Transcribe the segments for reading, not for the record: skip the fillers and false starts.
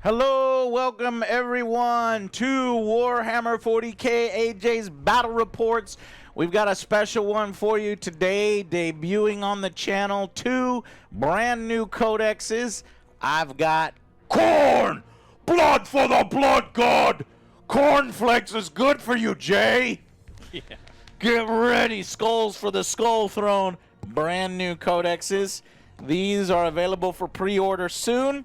Hello, welcome everyone to Warhammer 40K AJ's Battle Reports. We've got a special one for you today, debuting on the channel, 2 brand new codexes. I've got Corn! Blood for the Blood God! Cornflakes is good for you, Jay! Yeah. Get ready, Skulls for the Skull Throne. Brand new codexes. These are available for pre-order soon.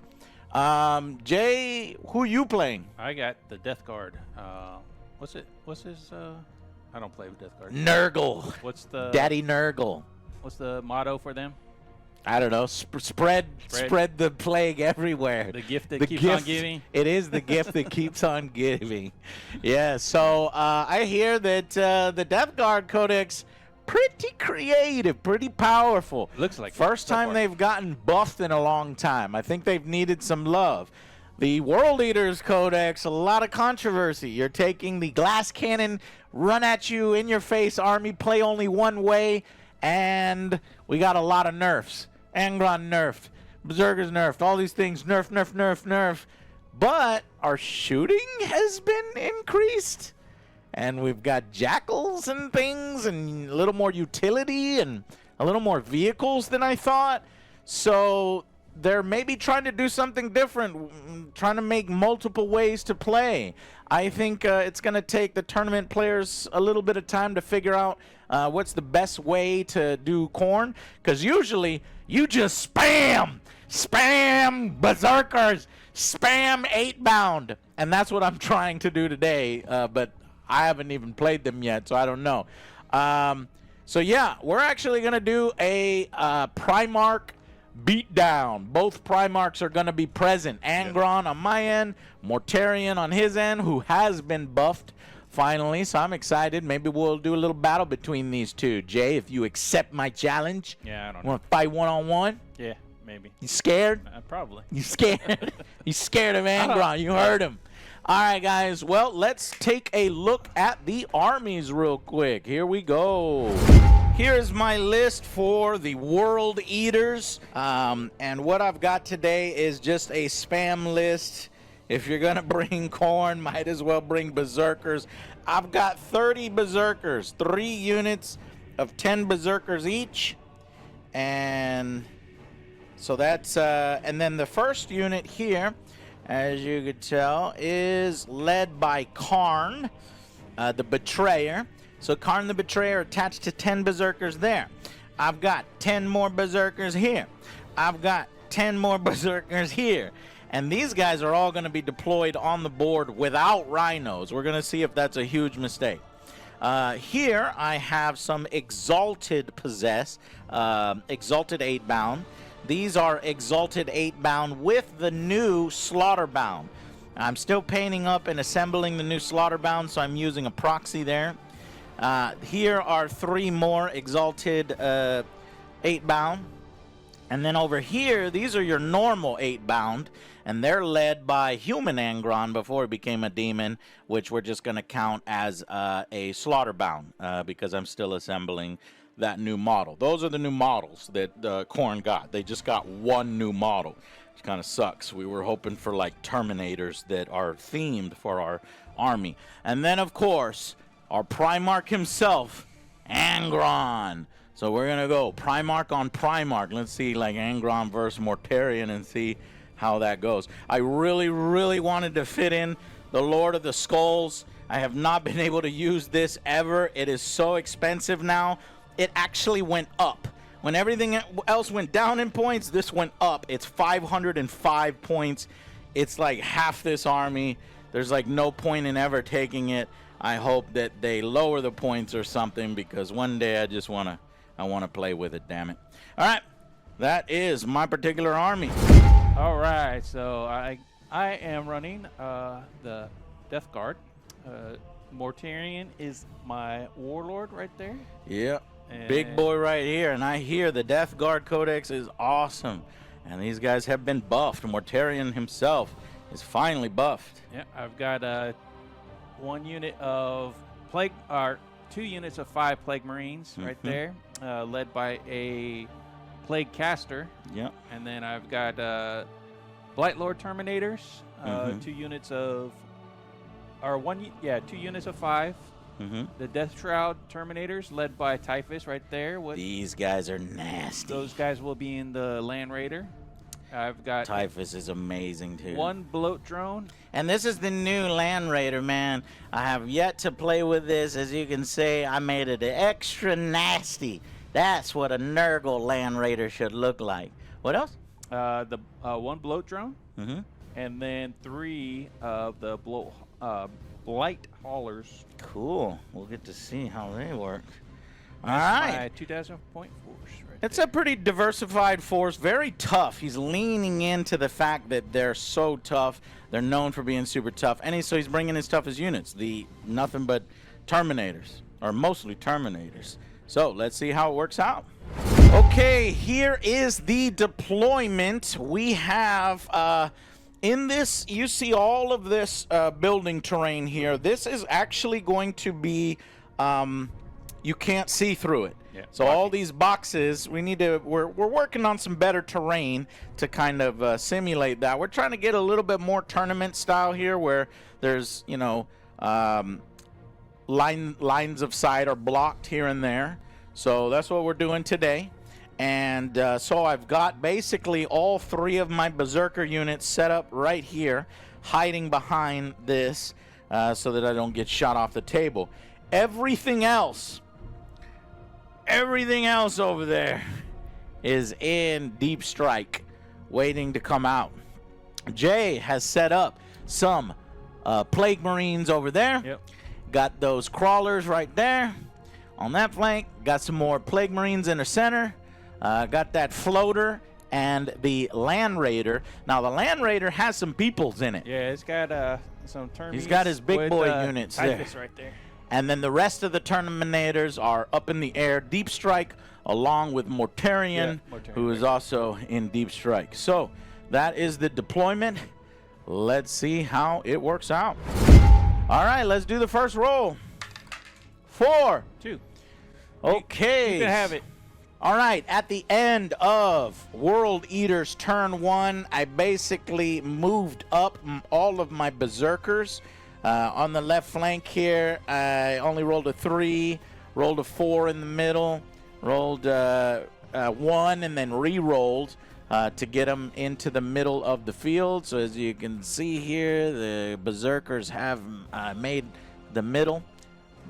Jay, who you playing? I got the Death Guard. What's his, I don't play with Death Guard. Nurgle. What's the... Daddy Nurgle. What's the motto for them? I don't know. Spread the plague everywhere. The gift that keeps on giving? It is the gift that keeps on giving. Yeah, so I hear that the Death Guard Codex, pretty creative, pretty powerful. Looks like First time they've gotten buffed in a long time. I think they've needed some love. The World Eaters Codex, a lot of controversy. You're taking the glass cannon, run at you, in your face army, play only one way, and we got a lot of nerfs. Angron nerfed, Berserkers nerfed, all these things nerf. But our shooting has been increased. And we've got jackals and things and a little more utility and a little more vehicles than I thought. So they're maybe trying to do something different, trying to make multiple ways to play. I think it's going to take the tournament players a little bit of time to figure out what's the best way to do Corn. Because usually you just spam Berserkers, spam 8-bound. And that's what I'm trying to do today. But I haven't even played them yet, so I don't know. So yeah, we're actually going to do a Primarch beatdown. Both Primarchs are going to be present. Angron on my end, Mortarion on his end, who has been buffed finally, so I'm excited. Maybe we'll do a little battle between these two. Jay, if you accept my challenge. Yeah, I don't know. Want to fight one-on-one? Yeah, maybe. You scared? Probably. You scared? You scared of Angron. You heard him. All right, guys. Well, let's take a look at the armies real quick. Here we go. Here's my list for the World Eaters. And what I've got today is just a spam list. If you're going to bring Corn, might as well bring Berserkers. I've got 30 Berserkers, 3 units of 10 Berserkers each. And so that's, and then the first unit here, as you could tell, is led by Karn, the Betrayer. So Karn the Betrayer attached to 10 Berserkers there. I've got 10 more Berserkers here. I've got 10 more Berserkers here. And these guys are all going to be deployed on the board without rhinos. We're going to see if that's a huge mistake. Here I have some Exalted Possess, Exalted 8-bound. These are Exalted 8-bound with the new Slaughterbound. I'm still painting up and assembling the new Slaughterbound, so I'm using a proxy there. Here are 3 more Exalted 8-bound. And then over here, these are your normal 8-bound, and they're led by Human Angron before it became a demon, which we're just going to count as a Slaughterbound because I'm still assembling that new model. Those are the new models that Corn got. They just got one new model, which kind of sucks. We were hoping for like Terminators that are themed for our army. And then, of course, our Primarch himself, Angron. So we're going to go Primarch on Primarch. Let's see, like, Angron versus Mortarion and see how that goes. I really wanted to fit in the Lord of the Skulls. I have not been able to use this ever. It is so expensive now. It actually went up. When everything else went down in points, this went up. It's 505 points. It's like half this army. There's like no point in ever taking it. I hope that they lower the points or something, because one day I want to play with it, damn it. All right, that is my particular army. All right, so I am running the Death Guard. Mortarion is my warlord right there. Yep, big boy right here. And I hear the Death Guard Codex is awesome. And these guys have been buffed. Mortarion himself is finally buffed. Yeah, I've got 1 unit of Plague, or 2 units of 5 Plague Marines right there, led by a Plague Caster. Yep. And then I've got Blight Lord Terminators, 2 units of, or 2 units of 5. The Death Shroud Terminators, led by Typhus, right there. These guys are nasty. Those guys will be in the Land Raider. I've got Typhus is amazing too. 1 bloat drone. And this is the new Land Raider, man. I have yet to play with this. As you can see, I made it extra nasty. That's what a Nurgle Land Raider should look like. What else? 1 bloat drone. And then 3 of the blight haulers. Cool. We'll get to see how they work. All That's right. my 2,000 point force. It's a pretty diversified force. Very tough. He's leaning into the fact that they're so tough. They're known for being super tough. And so he's bringing his toughest units. The nothing but Terminators. Or mostly Terminators. So let's see how it works out. Okay, here is the deployment. We have... in this, you see all of this building terrain here. This is actually going to be, you can't see through it. Yeah. So all these boxes, we're working on some better terrain to kind of simulate that. We're trying to get a little bit more tournament style here, where there's, you know, lines of sight are blocked here and there. So that's what we're doing today. And so I've got basically all 3 of my Berserker units set up right here, hiding behind this so that I don't get shot off the table. Everything else over there is in Deep Strike, waiting to come out. Jay has set up some Plague Marines over there. Yep. Got those crawlers right there on that flank. Got some more Plague Marines in the center. Got that floater and the Land Raider. Now, the Land Raider has some peoples in it. Yeah, it's got some Terminators. He's got his big boy units Typhus there. right there. And then the rest of the Terminators are up in the air. Deep Strike, along with Mortarion, who is also in Deep Strike. So, that is the deployment. Let's see how it works out. All right, let's do the first roll. 4. 2. Okay. You can have it. All right, at the end of World Eater's turn 1, I basically moved up all of my Berserkers. On the left flank here, I only rolled a 3, rolled a 4 in the middle, rolled 1, and then re-rolled to get them into the middle of the field. So as you can see here, the Berserkers have made the middle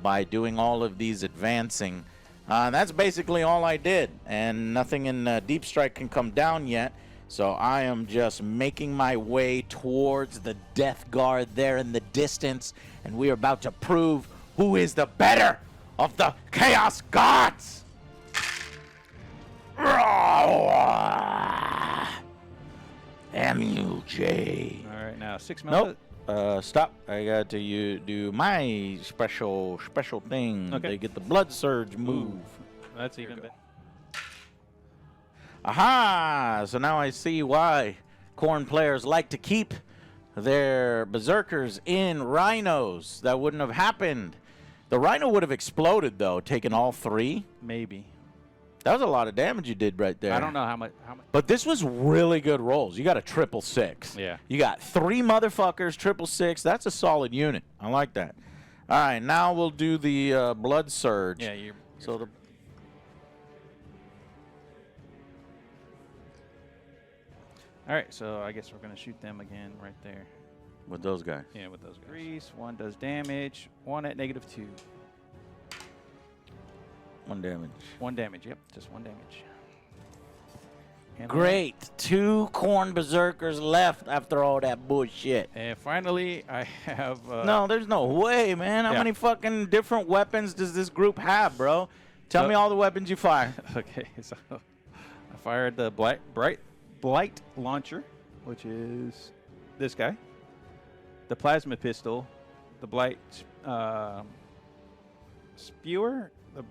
by doing all of these advancing. That's basically all I did, and nothing in Deep Strike can come down yet. So I am just making my way towards the Death Guard there in the distance, and we are about to prove who is the better of the Chaos Gods. MUJ. All right, now 6 minutes. Nope. Stop. I got to do my special thing. Okay. They get the Blood Surge move. That's even better. Aha! So now I see why Khorne players like to keep their Berserkers in Rhinos. That wouldn't have happened. The Rhino would have exploded, though, taking all 3. Maybe. That was a lot of damage you did right there. I don't know how much. But this was really good rolls. You got a 666. Yeah. You got 3 motherfuckers, 666. That's a solid unit. I like that. All right, now we'll do the Blood Surge. Yeah, you're so the all right, so I guess we're going to shoot them again right there. with those guys. Yeah, with those guys. 3, 1 does damage, 1 at -2. 1 damage. 1 damage, yep, just 1 damage. And Great. 2 Khorne Berserkers left after all that bullshit. And finally, I have... No, there's no way, man. How many fucking different weapons does this group have, bro? Tell me all the weapons you fire. Okay, so I fired the Blight Launcher, which is this guy. The Plasma Pistol, the Blight Spewer, the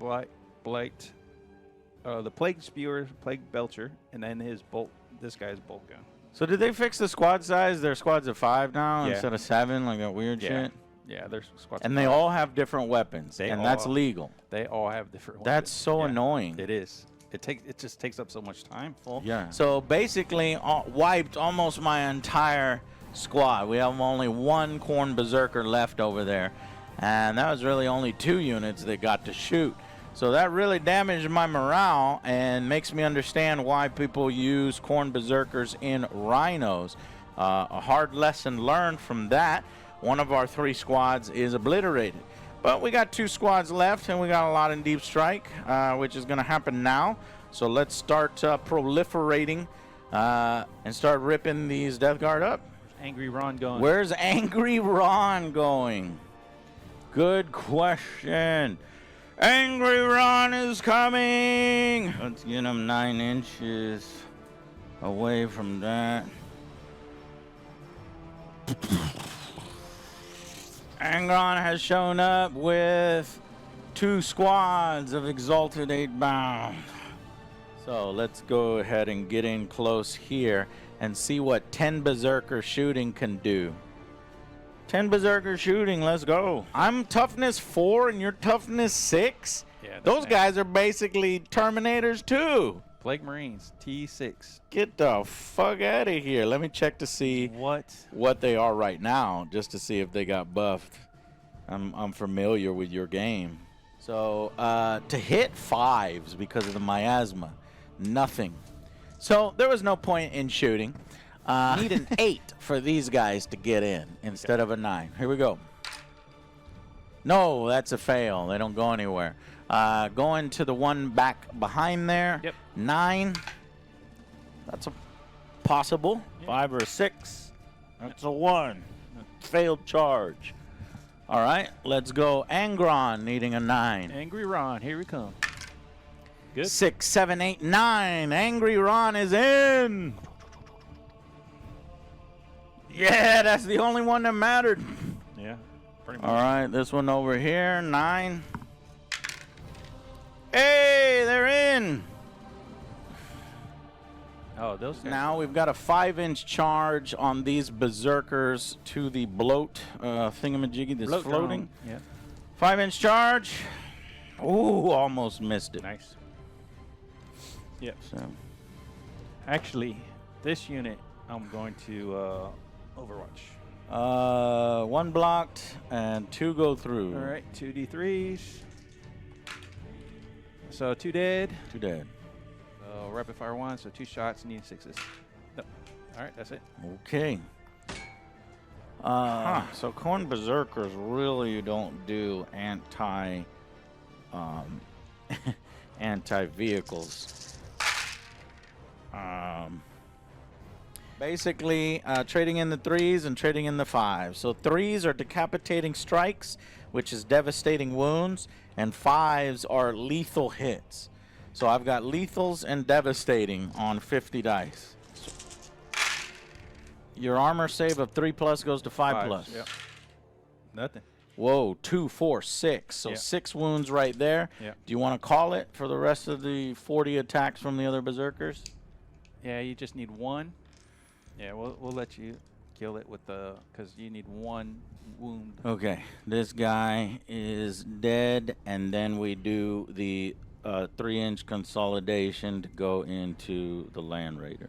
the Plague Spewer, Plague Belcher, and then his bolt. This guy's bolt gun. So did they fix the squad size? Their squads of 5 now instead of 7, like that weird shit? Yeah, there's squads. And they all have different weapons, and that's legal. They all have different. That's so annoying. It is. It just takes up so much time. Yeah. So basically, wiped almost my entire squad. We have only one Khorne Berserker left over there, and that was really only 2 units that got to shoot. So that really damaged my morale and makes me understand why people use Khorne Berserkers in Rhinos. A hard lesson learned from that. One of our 3 squads is obliterated. But we got 2 squads left, and we got a lot in Deep Strike, which is going to happen now. So let's start proliferating and start ripping these Death Guard up. Angry Ron going. Where's Angry Ron going? Good question. Angry Ron is coming. Let's get him 9 inches away from that. Angron has shown up with 2 squads of Exalted 8-bound. So let's go ahead and get in close here and see what 10 Berserker shooting can do. 10 Berserker shooting, let's go. I'm toughness 4 and you're toughness 6? Yeah, those guys are basically Terminators too. Plague Marines, T6. Get the fuck out of here. Let me check to see what they are right now, just to see if they got buffed. I'm familiar with your game. So to hit 5s because of the miasma, nothing. So there was no point in shooting. Need an 8 for these guys to get in instead of a 9. Here we go. No, that's a fail. They don't go anywhere. Going to the one back behind there. Yep. 9. That's a possible. Yep. 5 or a 6. That's a 1. Failed charge. All right, let's go. Angron needing a 9. Angry Ron, here we come. Good. 6, 7, 8, 9. Angry Ron is in. Yeah, that's the only one that mattered. Yeah, pretty much. All right, this one over here, 9. Hey, they're in. Oh, those guys. Now we've got a 5-inch charge on these Berserkers to the bloat thingamajiggy that's Bloat floating. drone. Yeah. 5-inch charge. Ooh, almost missed it. Nice. Yep. So, Actually, this unit I'm going to Overwatch. 1 blocked and 2 go through. All right, 2d3s. So 2 dead. 2 dead. So rapid fire 1, so 2 shots, need 6s. Nope. All right, that's it. Okay. So Khorne Berserkers really don't do anti-vehicles. Basically, trading in the 3s and trading in the 5s. So 3s are decapitating strikes, which is devastating wounds, and 5s are lethal hits. So I've got lethals and devastating on 50 dice. Your armor save of 3+ goes to 5+. Yep. Nothing. Whoa, 2, 4, 6. So Yep. 6 wounds right there. Yep. Do you want to call it for the rest of the 40 attacks from the other Berserkers? Yeah, you just need 1. Yeah, we'll let you kill it with the, because you need 1 wound. Okay, this guy is dead, and then we do the 3-inch consolidation to go into the Land Raider.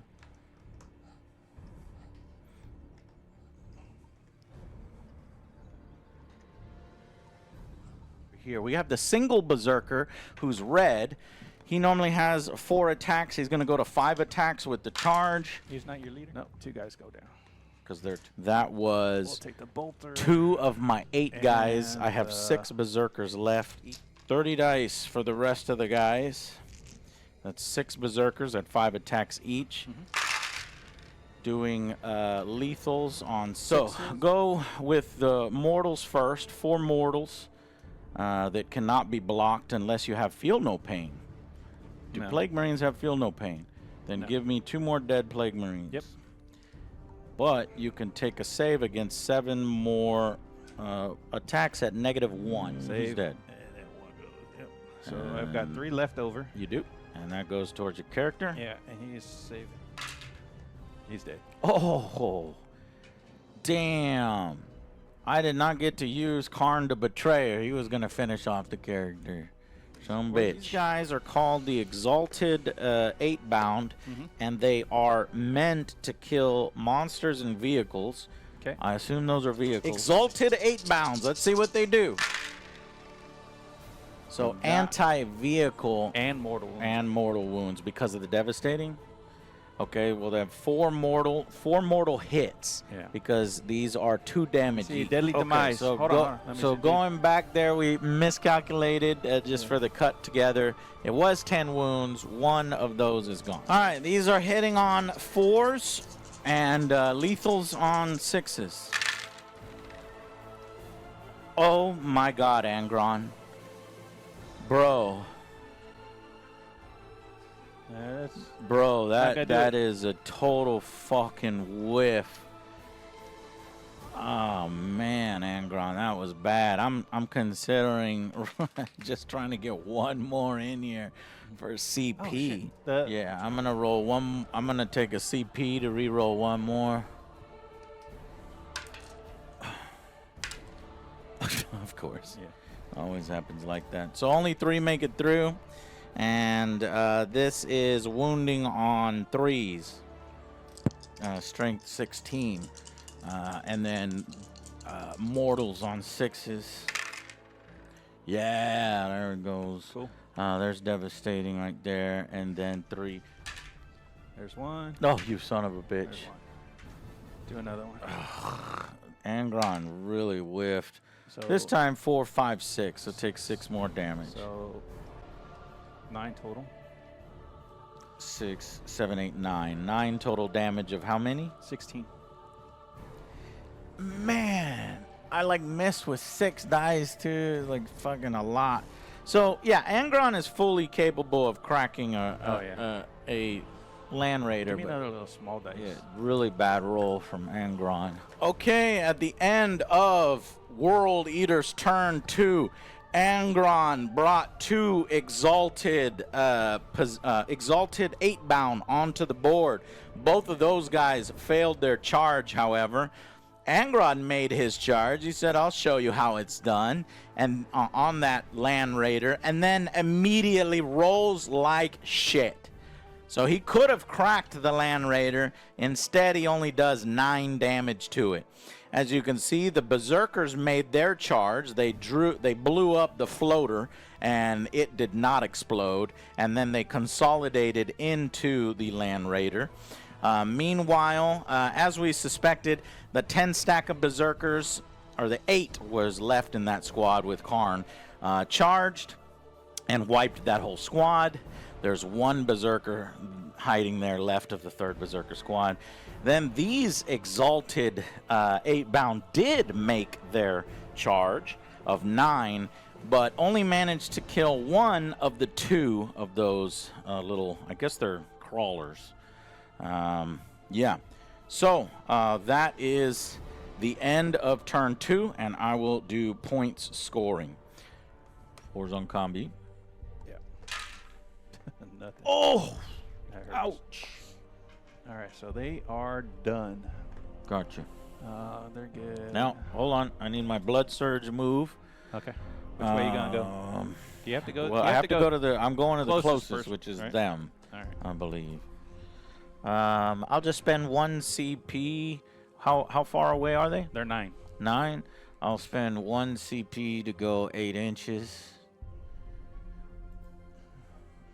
Here we have the single Berserker who's red. He normally has 4 attacks. He's going to go to 5 attacks with the charge. He's not your leader? No, 2 guys go down. Because that was We'll take the bolter. 2 of my 8 guys. And, I have 6 Berserkers left. 30 dice for the rest of the guys. That's 6 Berserkers at 5 attacks each. Doing lethals on 6. So go with the mortals first. 4 mortals that cannot be blocked unless you have feel no pain. Do No. Plague Marines have feel no pain? Then No. give me 2 more dead Plague Marines. Yep. But you can take a save against 7 more attacks at -1. He's Save. dead. And then 1 goes. Yep. So I've got 3 left over. You do. And that goes towards your character. Yeah, and he's saving. He's dead. Oh, damn. I did not get to use Karn the Betrayer. He was going to finish off the character. Some bitch. These guys are called the Exalted 8-bound, and they are meant to kill monsters and vehicles. Okay. I assume those are vehicles. Exalted 8-bounds. Let's see what they do. So anti-vehicle and mortal wounds because of the devastating. Okay, well they have four mortal hits because these are 2 damage. See, deadly demise. So, Hold on. So going back there, we miscalculated just for the cut together. It was 10 wounds. 1 of those is gone. All right, these are hitting on 4s and lethals on 6s. Oh my God, Angron. Bro. Bro, that is a total fucking whiff. Oh man, Angron, that was bad. I'm considering just trying to get 1 more in here for CP. Oh, yeah, I'm gonna roll 1. I'm gonna take a CP to re-roll 1 more. Of course. Yeah. Always happens like that. So only 3 make it through. And this is wounding on 3s, strength 16, and then mortals on 6s. Yeah, there it goes. Cool. There's devastating right there, and then 3. There's 1. Oh, you son of a bitch. Do another one. Angron really whiffed. So this time 4, 5, 6. So take 6 more damage. So 9 total. 6, 7, 8, 9. 9 total damage of how many? 16. Man, I like missed with 6 dice too. Like fucking a lot. So yeah, Angron is fully capable of cracking a Land Raider. Give me another little small dice. Yeah, really bad roll from Angron. Okay, at the end of World Eater's turn 2, Angron brought 2 exalted 8-bound onto the board. Both of those guys failed their charge, however. Angron made his charge. He said, I'll show you how it's done. And on that Land Raider, and then immediately rolls like shit. So he could have cracked the Land Raider. Instead, he only does 9 damage to it. As you can see, the Berserkers made their charge. They blew up the floater, and it did not explode. And then they consolidated into the Land Raider. Meanwhile, as we suspected, the 10 stack of Berserkers, or the 8 was left in that squad with Karn, charged and wiped that whole squad. There's 1 Berserker hiding there left of the 3rd Berserker squad. Then these exalted 8-bound did make their charge of 9, but only managed to kill 1 of the 2 of those little, I guess they're crawlers. Yeah. So that is the end of turn 2, and I will do points scoring. 4's on combi. Yeah. Nothing. Oh! Ouch! All right, so they are done. Gotcha. They're good. Now, hold on. I need my blood surge move. Okay. Which way you gonna go? Do you have to go? Well, I have to go to the. I'm going to the closest first, which is right? them. All right. I believe. I'll just spend 1 CP. How far away are they? They're 9. 9. I'll spend 1 CP to go 8 inches.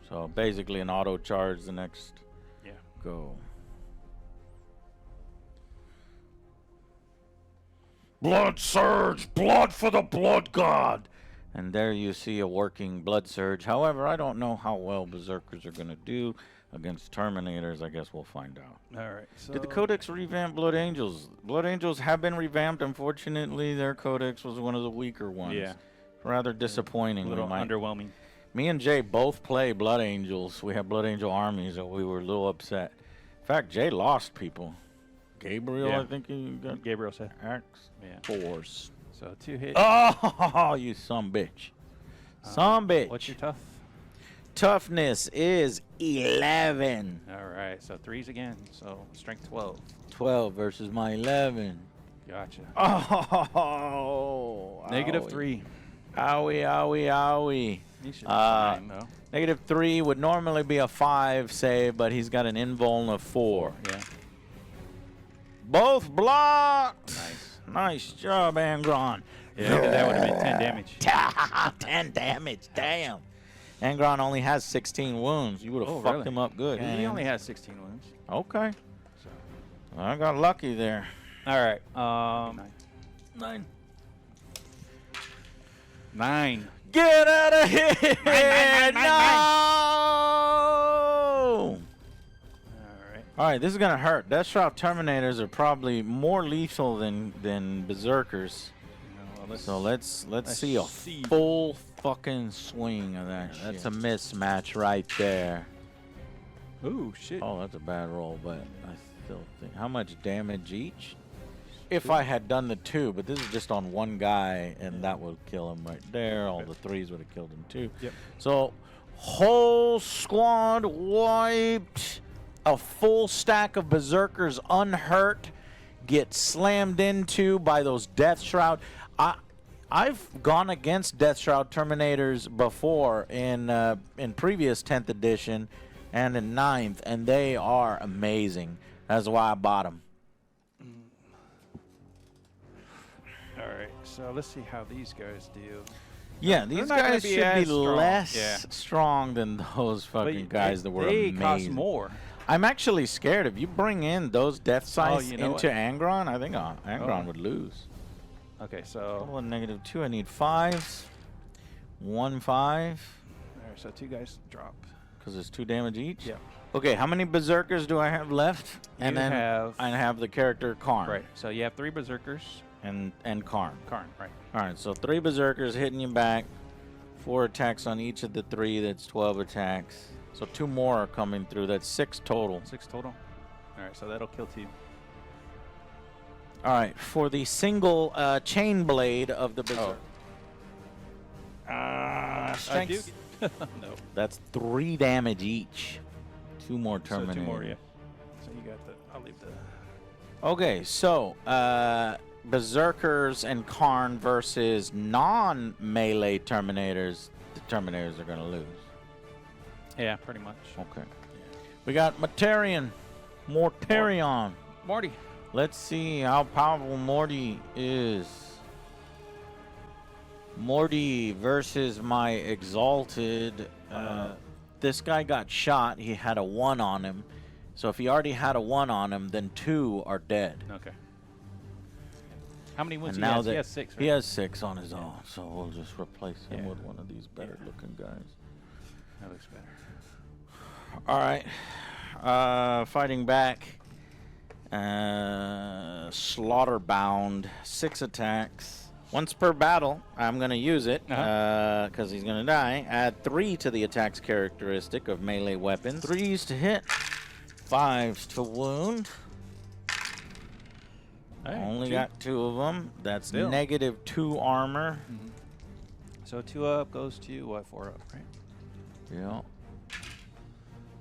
So basically an auto charge the next go. Blood surge! Blood for the blood god! And there you see a working blood surge. However, I don't know how well Berserkers are going to do against Terminators. I guess we'll find out. All right. So did the Codex revamp Blood Angels? Blood Angels have been revamped. Unfortunately, their Codex was one of the weaker ones. Yeah. Rather disappointing. A little underwhelming. Me and Jay both play Blood Angels. We have Blood Angel armies, so we were a little upset. In fact, Jay lost people. Gabriel, I think he got Gabriel said. Axe. Yeah. Force. So 2 hits. Oh, you some bitch. Some bitch. What's your tough? Toughness is 11. All right. So 3s again. So strength 12. 12 versus my 11. Gotcha. Oh. -3. Owie, owie, owie. He should be fine, though. -3 would normally be a 5 save, but he's got an invuln of 4. Yeah. Both blocked. Nice. Nice job, Angron. Yeah, 'cause that would have been 10 damage. 10 damage. Damn. Angron only has 16 wounds. You would have fucked him up good. Yeah, he only has 16 wounds. Okay. So. I got lucky there. All right. 9. Get out of here! Nine. No! All right. All right, this is gonna hurt. Death Shroud Terminators are probably more lethal than Berserkers. Well, So let's see a full fucking swing of that. That's a mismatch right there. Ooh, shit. Oh, that's a bad roll, but I still think. How much damage each? If I had done the 2, but this is just on one guy, and that would kill him right there. All the 3s would have killed him too. Yep. So, whole squad wiped. A full stack of Berserkers unhurt. Get slammed into by those Death Shroud. I've gone against Death Shroud Terminators before in previous 10th edition and in 9th, and they are amazing. That's why I bought them. All right, so let's see how these guys do. Yeah, these not gonna guys be should as be strong. less Yeah. strong than those fucking guys that were they amazing. cost more. I'm actually scared. If you bring in those death sights you know into what? Angron, I think Angron would lose. Okay, so Total of -2. I need 5s. 1 5. all right, so 2 guys drop. Because it's 2 damage each? Yeah. Okay, how many Berserkers do I have left? You have- I have the character Karn. Right. So you have 3 Berserkers. And Karn. Karn, right. Alright, so 3 Berserkers hitting you back. 4 attacks on each of the 3. That's 12 attacks. So 2 more are coming through. That's 6 total. 6 total. All right, so that'll kill 2. Alright, for the single chain blade of the Berserker. Strength. No. That's 3 damage each. 2 more Terminators. So 2 more, yeah. So you got the. I'll leave the. Okay, so Berserkers and Karn versus non-melee Terminators. The Terminators are going to lose. Yeah, pretty much. Okay. We got Mortarion. Morty. Let's see how powerful Morty is. Morty versus my Exalted. This guy got shot. He had a 1 on him. So if he already had a 1 on him, then 2 are dead. Okay. How many wounds And he now has? that He has 6, right? he has 6 on his own, so we'll just replace him Yeah. with one of these better looking guys. That looks better. All right. Fighting back. Slaughterbound. 6 attacks. Once per battle. I'm going to use it because he's going to die. Add 3 to the attack's characteristic of melee weapons. 3s to hit. 5s to wound. Hey, Only 2. got 2 of them. That's Still. -2 armor. So 2 up goes to what? 4 up, right? Yeah.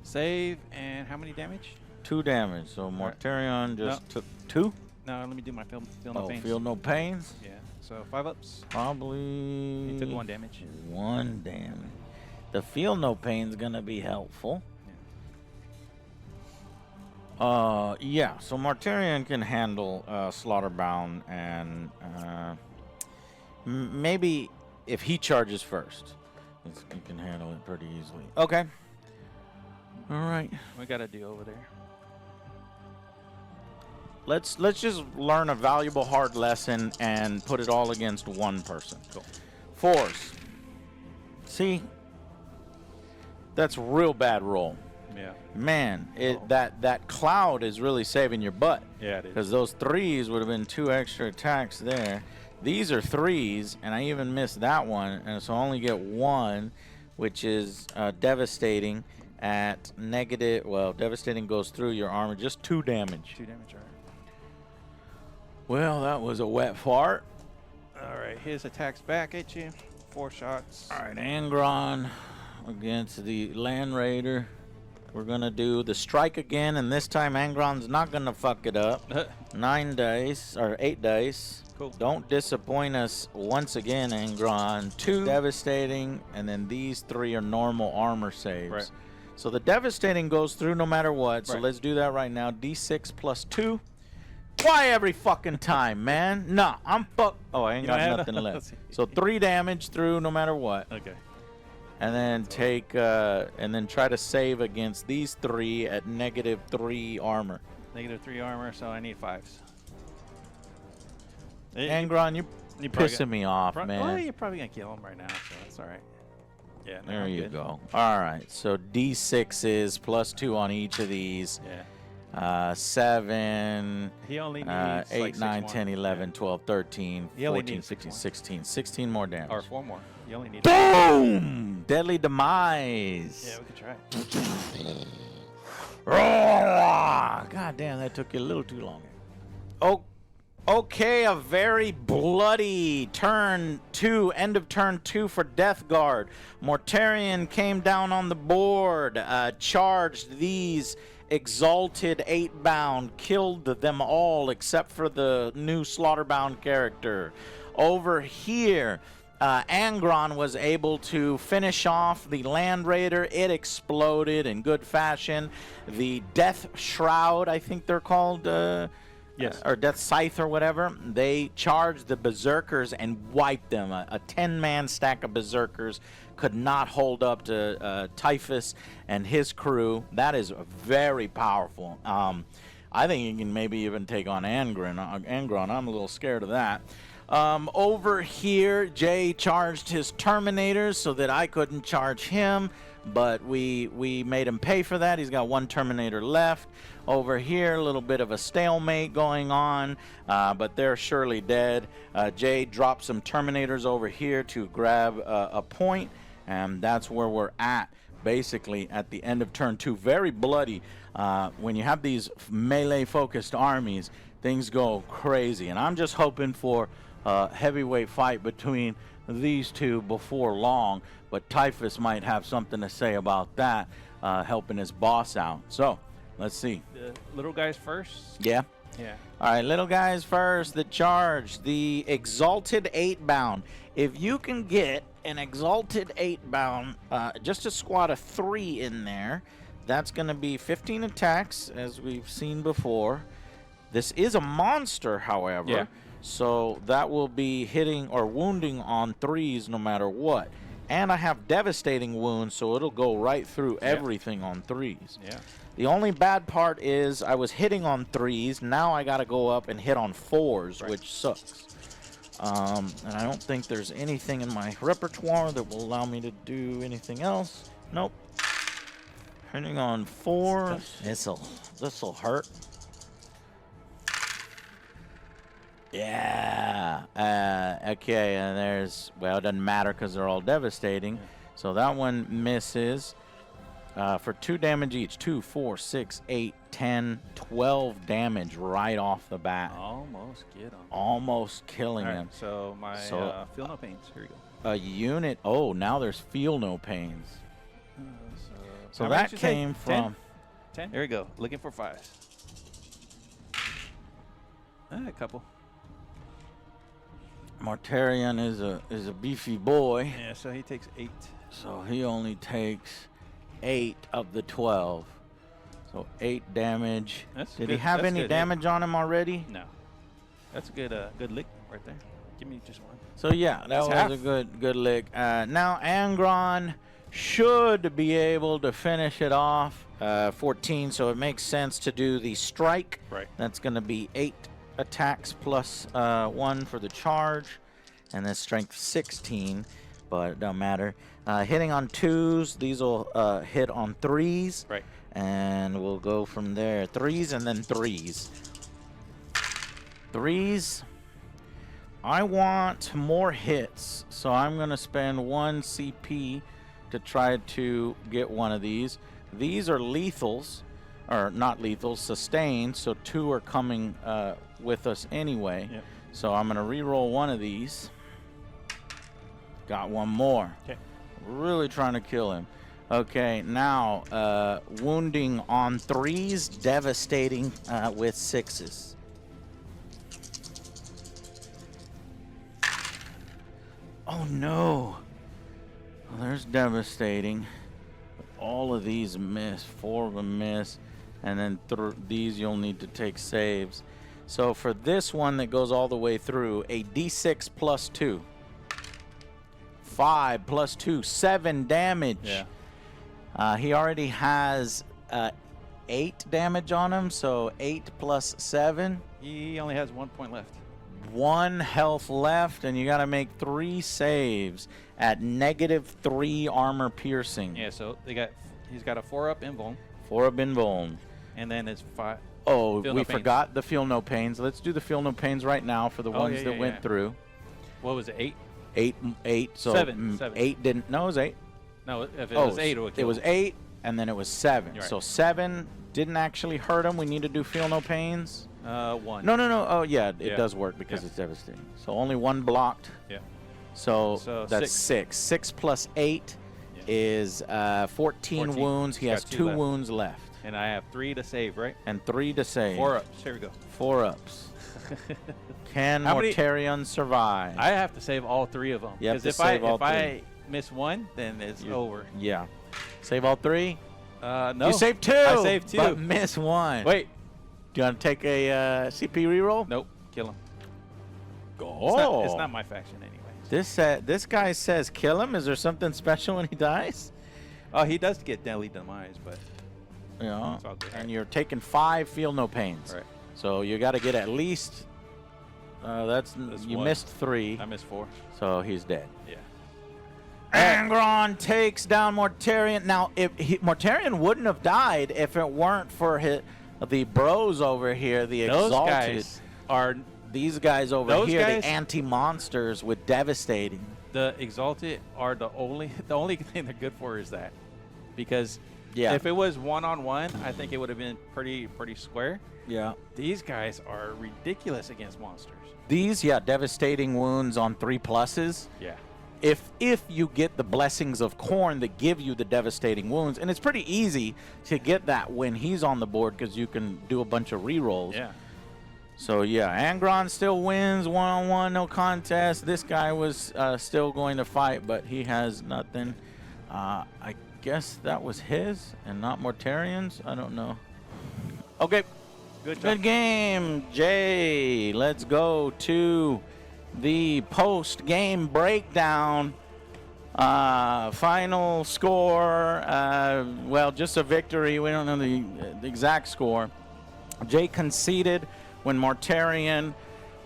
Save and how many damage? 2 damage. So Mortarion just No. took 2. No, let me do my feel no Oh, pains. feel no pains. Yeah. So 5 ups. Probably. He took 1 damage. 1 damage. The feel no pain's gonna be helpful. Yeah. So Mortarion can handle Slaughterbound, and maybe if he charges first, he can handle it pretty easily. Okay. All right. We got to do over there. Let's just learn a valuable hard lesson and put it all against one person. Cool. 4s. See? That's a real bad roll. Yeah. Man, that cloud is really saving your butt. Yeah, it is. Because those 3s would have been 2 extra attacks there. These are 3s, and I even missed that one, and so I only get 1, which is devastating at negative. Well, devastating goes through your armor, just 2 damage. 2 damage, all right. Well, that was a wet fart. All right, his attacks back at you. 4 shots. All right, Angron against the Land Raider. We're going to do the strike again, and this time Angron's not going to fuck it up. 9 dice, or 8 dice. Cool. Don't disappoint us once again, Angron. 2 devastating, and then these 3 are normal armor saves. Right. So the devastating goes through no matter what. So Right. let's do that right now. D6 plus 2. Why every fucking time, man? Nah, I'm fuck. Oh, I ain't You got don't have nothing no- left. So 3 damage through no matter what. Okay. And then take, and then try to save against these 3 at -3 armor. -3 armor, so I need 5s. Angron, you're You probably pissing me off, Well, man. you're probably gonna kill him right now, so that's all right. Yeah, no, There I'm you good. go. All right, so D6s plus 2 on each of these. Yeah. 7, He only needs 8, like 9, 6 10, more. 11, 12, 13, He only 14, needs 6 15, more. 16. 16 more damage. Or 4 more. You only need. Boom! Deadly Demise. Yeah, we can try. God damn, that took you a little too long. Oh, okay, a very bloody turn 2, end of turn 2 for Death Guard. Mortarion came down on the board, charged these exalted 8-bound, killed them all except for the new Slaughterbound character. Over here, Angron was able to finish off the Land Raider. It exploded in good fashion. The Death Shroud, I think they're called, Yes. or Death Scythe or whatever, they charged the Berserkers and wiped them. A 10-man stack of Berserkers could not hold up to Typhus and his crew. That is very powerful. I think you can maybe even take on Angron. I'm a little scared of that. Over here, Jay charged his Terminators so that I couldn't charge him, but we made him pay for that. He's got 1 Terminator left. Over here, a little bit of a stalemate going on, but they're surely dead. Jay dropped some Terminators over here to grab a point, and that's where we're at, basically, at the end of turn 2. Very bloody. When you have these melee-focused armies, things go crazy, and I'm just hoping for heavyweight fight between these two before long, but Typhus might have something to say about that, helping his boss out. So let's see. The little guys first. Yeah. Yeah. All right, little guys first. The charge, the exalted 8-bound. If you can get an exalted 8-bound, just a squad of 3 in there, that's going to be 15 attacks, as we've seen before. This is a monster, however. Yeah. So that will be hitting or wounding on 3s no matter what. And I have devastating wounds, so it'll go right through everything on 3s. Yeah. The only bad part is I was hitting on 3s. Now I got to go up and hit on 4s, Right. which sucks. And I don't think there's anything in my repertoire that will allow me to do anything else. Nope. Hitting on 4s. This'll hurt. Yeah. Okay, and there's, well, it doesn't matter because they're all devastating. So that one misses for 2 damage each. 2, 4, 6, 8, 10, 12 damage right off the bat. Almost get him. Almost killing All right, him. so my feel no pains. Here we go. A unit. Oh, now there's feel no pains. So how many that did you say? came from. 10? Here we go. Looking for 5s. A couple. Mortarion is a beefy boy. Yeah, so he takes 8. So he only takes 8 of the 12. So 8 damage. Did he have any damage on him already? No. That's a good lick right there. Give me just 1. So yeah, that That's was half. a good lick. Now Angron should be able to finish it off. 14, so it makes sense to do the strike. Right. That's going to be 8 attacks plus 1 for the charge, and then strength 16, but it don't matter. Hitting on 2s, these will hit on 3s, Right. and we'll go from there. 3s and then 3s. 3s, I want more hits, so I'm going to spend 1 CP to try to get one of these. These are lethals, or not lethals, sustained, so 2 are coming with us anyway. Yep. So I'm going to re-roll one of these. Got one more. Okay. Really trying to kill him. Okay, now wounding on 3s, devastating with 6s. Oh no! Well, there's devastating. All of these miss. 4 of them miss, and then these you'll need to take saves. So for this one that goes all the way through, a D6 plus 2. 5 plus 2, 7 damage. Yeah. He already has 8 damage on him, so 8 plus 7. He only has 1 point left. 1 health left, and you got to make 3 saves at -3 armor piercing. Yeah, so he's got a 4-up invuln. 4 up invuln. And then it's 5. Oh, Feel we no pains. forgot the feel no pains. Let's do the feel no pains right now for the ones that went through. What was it, 8? 8. So 7. 8 didn't. No, it was 8. No, if it was 8, it would kill. It was 8, and then it was 7. Right. So 7 didn't actually hurt him. We need to do feel no pains. 1. No. Oh, yeah, it does work because it's devastating. So only 1 blocked. Yeah. So that's 6. 6 plus 8 is 14 wounds. He has 2 wounds left. And I have 3 to save, right? And 3 to save. 4 ups. Here we go. 4 ups. Can Mortarion survive? I have to save all 3 of them. You have Because to save all if I miss 1, then it's over. Yeah. Save all 3? No. You saved 2. I saved 2. But miss 1. Wait. Do you want to take a CP reroll? Nope. Kill him. Oh. It's not my faction anyway. This guy says kill him. Is there something special when he dies? Oh, he does get deadly demise, but Yeah. it's all good. And you're taking 5 feel no pains. Right. So you got to get at least. That's you 1. missed 3. I missed 4. So he's dead. Yeah. Angron takes down Mortarion. Now, Mortarion wouldn't have died if it weren't for the bros over here, the Those Exalted. guys are These guys over Those here, guys- the anti-monsters with devastating. the Exalted are the only thing they're good for is that, because Yeah. if it was 1-on-1, I think it would have been pretty square. Yeah. These guys are ridiculous against monsters. These, devastating wounds on 3 pluses. Yeah. If you get the blessings of Khorne that give you the devastating wounds, and it's pretty easy to get that when he's on the board because you can do a bunch of rerolls. Yeah. So Angron still wins 1-on-1, no contest. This guy was still going to fight, but he has nothing. I guess that was his and not Mortarion's. I don't know. Okay. Good game, Jay. Let's go to the post-game breakdown. Final score, well, just a victory. We don't know the exact score. Jay conceded when Mortarion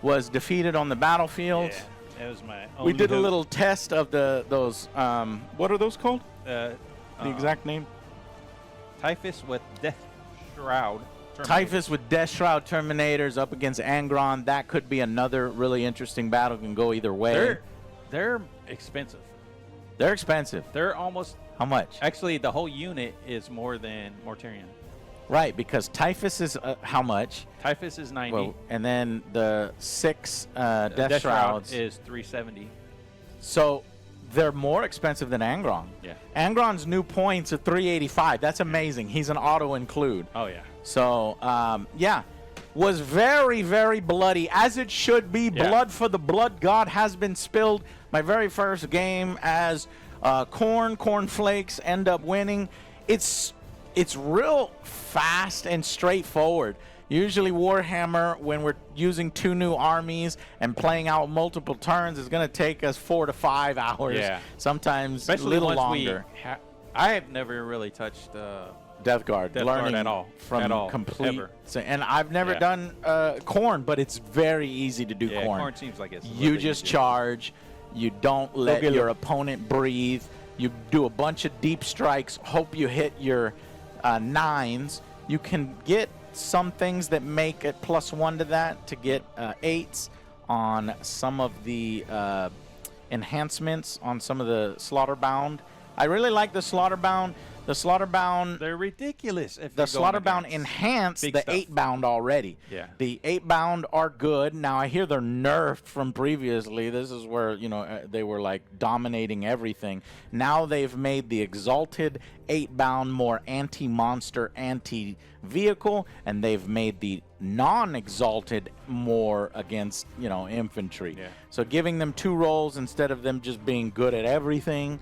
was defeated on the battlefield. Yeah, that was my We only did a hope. little test of those, what are those called? The exact name? Typhus with Death Shroud. Typhus with Death Shroud Terminators up against Angron. That could be another really interesting battle. Can go either way. They're expensive. They're expensive. They're almost... How much? Actually, the whole unit is more than Mortarion. Right, because Typhus is how much? Typhus is 90. Well, and then the 6 Death Shrouds is 370. So they're more expensive than Angron. Yeah. Angron's new points are 385. That's amazing. He's an auto include. Oh, yeah. So, was very, very bloody, as it should be. Yeah. Blood for the blood god has been spilled. My very first game as Cornflakes end up winning. It's real fast and straightforward. Usually Warhammer, when we're using 2 new armies and playing out multiple turns, is going to take us 4 to 5 hours. Yeah. Sometimes Especially a little once longer. I have never really touched Death Guard, learning at all. from At all, complete. ever. So, and I've never done Khorne, but it's very easy to do Yeah, Khorne. Khorne seems like it's a little You bit just easier. charge. You don't let your opponent breathe. You do a bunch of deep strikes. Hope you hit your 9s. You can get some things that make it +1 to that to get 8s on some of the enhancements on some of the Slaughterbound. I really like the Slaughterbound. The Slaughterbound. They're ridiculous. If The you're going Slaughterbound against enhanced big the stuff. 8-bound already. Yeah. The 8-bound are good. Now, I hear they're nerfed from previously. This is where, you know, they were, like, dominating everything. Now they've made the Exalted 8-bound more anti-monster, anti-vehicle, and they've made the non-Exalted more against, you know, infantry. Yeah. So giving them 2 roles instead of them just being good at everything.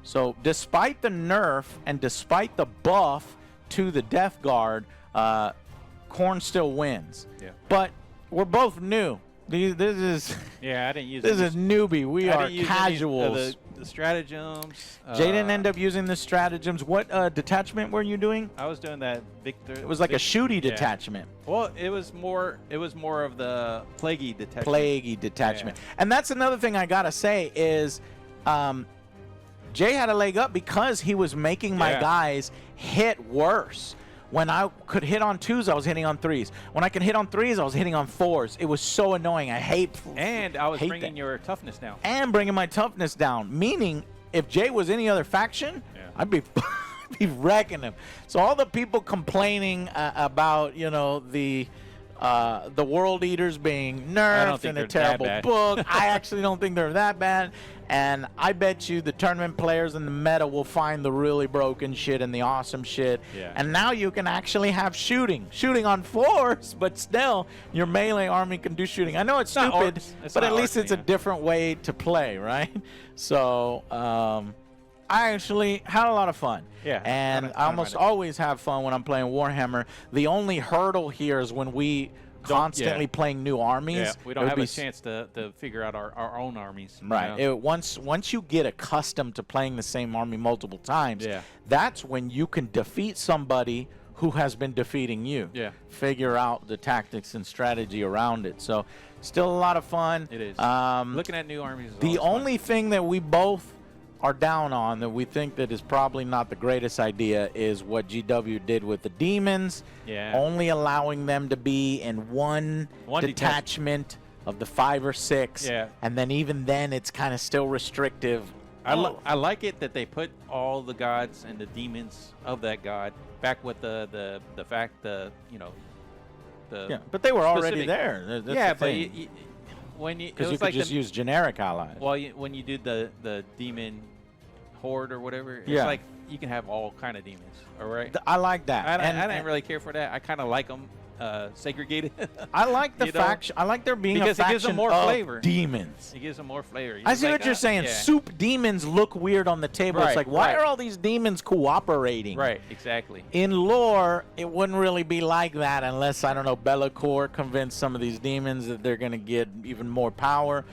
So despite the nerf and despite the buff to the Death Guard, Khorne still wins. Yeah. But we're both new. This is Yeah, I didn't use this is newbie. We I are didn't use any of casuals. the stratagems. Jay didn't end up using the stratagems. What detachment were you doing? I was doing that Victor. It was like a shooty yeah. detachment. Well, it was more of the plaguey detachment. Plaguey detachment. Yeah. And that's another thing I gotta say is Jay had a leg up because he was making my Yeah. guys hit worse. When I could hit on 2s, I was hitting on 3s. When I could hit on 3s, I was hitting on 4s. It was so annoying. I hate. And I was hate bringing that. your toughness down. And bringing my toughness down. Meaning, if Jay was any other faction, Yeah. I'd be wrecking him. So all the people complaining about, you know, the World Eaters being nerfed think and a they're that terrible bad. book. I actually don't think they're that bad. And I bet you the tournament players in the meta will find the really broken shit and the awesome shit. Yeah. And now you can actually have shooting on 4s, but still your melee army can do shooting. I know it's not stupid, orcs. It's but not at least orcs, it's a yeah. different way to play, right? So I actually had a lot of fun. Yeah, And I don't I almost mind it. always have fun when I'm playing Warhammer. The only hurdle here is when we constantly playing new armies. Yeah, we it don't would have be a chance to figure out our own armies. you Right. know? Once you get accustomed to playing the same army multiple times, Yeah. that's when you can defeat somebody who has been defeating you. Yeah. Figure out the tactics and strategy around it. So still a lot of fun. It is. Um, Looking at new armies is the always fun. only thing that we both are down on that we think that is probably not the greatest idea is what GW did with the demons. Yeah. Only allowing them to be in one detachment of the 5 or 6. Yeah. And then even then it's kind of still restrictive. I like it that they put all the gods and the demons of that god back with the fact you know the Yeah, but they were already specific- there. That's yeah, the but thing. when you it Because you was could like just use generic allies. well when you do the demon horde or whatever, it's Yeah. like you can have all kind of demons. All right. I like that. I didn't really care for that. I kind of like them segregated. I like the you know? faction. I like there being Because a it faction gives them more of flavor. demons. It gives them more flavor. I see what you're saying. Yeah. Soup demons look weird on the table. It's Right, like, why right. are all these demons cooperating? Right. Exactly. In lore, it wouldn't really be like that unless, I don't know, Bellacore convinced some of these demons that they're going to get even more power.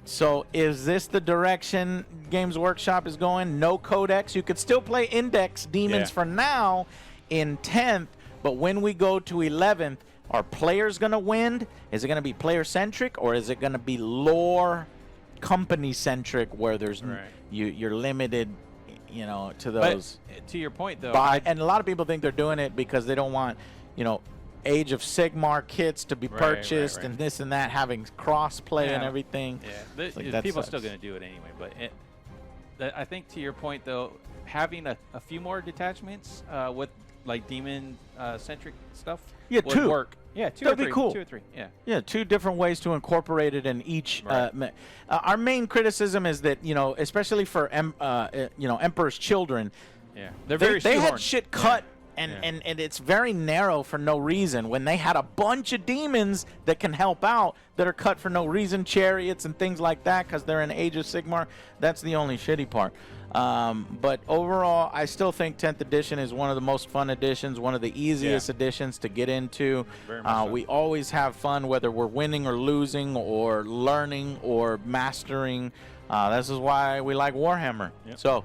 So is this the direction Games Workshop is going? No codex? You could still play index demons Yeah. for now in 10th, but when we go to 11th, are players going to win? Is it going to be player-centric, or is it going to be lore company-centric where there's Right. you're limited, you know, to But those? to your point, though, And a lot of people think they're doing it because they don't want, you know, Age of Sigmar kits to be Right, purchased right. and this and that, having cross-play and Yeah. everything. yeah, It's like, that people are still sucks. going to do it anyway. But I think to your point, though, having a few more detachments with like demon centric stuff Yeah, would 2. work. Yeah, 2 That'd or be 3. cool. 2 or 3. Yeah. Yeah, 2 different ways to incorporate it in each. Right. Our main criticism is that, you know, especially for you know, Emperor's Children, Yeah. They're they very had shoehorned. shit cut. Yeah. And it's very narrow for no reason. When they had a bunch of demons that can help out that are cut for no reason, chariots and things like that, because they're in Age of Sigmar, that's the only shitty part. But overall, I still think 10th edition is one of the most fun editions, one of the easiest editions to get into. Very much so. We always have fun, whether we're winning or losing or learning or mastering. This is why we like Warhammer. Yep. So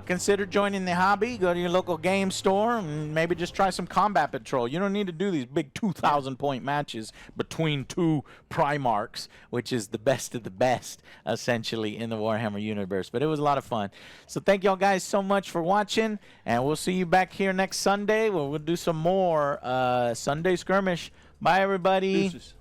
consider joining the hobby. Go to your local game store and maybe just try some combat patrol. You don't need to do these big 2,000-point matches between 2 Primarchs, which is the best of the best, essentially, in the Warhammer universe. But it was a lot of fun. So thank y'all guys so much for watching, and we'll see you back here next Sunday where we'll do some more Sunday Skirmish. Bye, everybody. Deuces.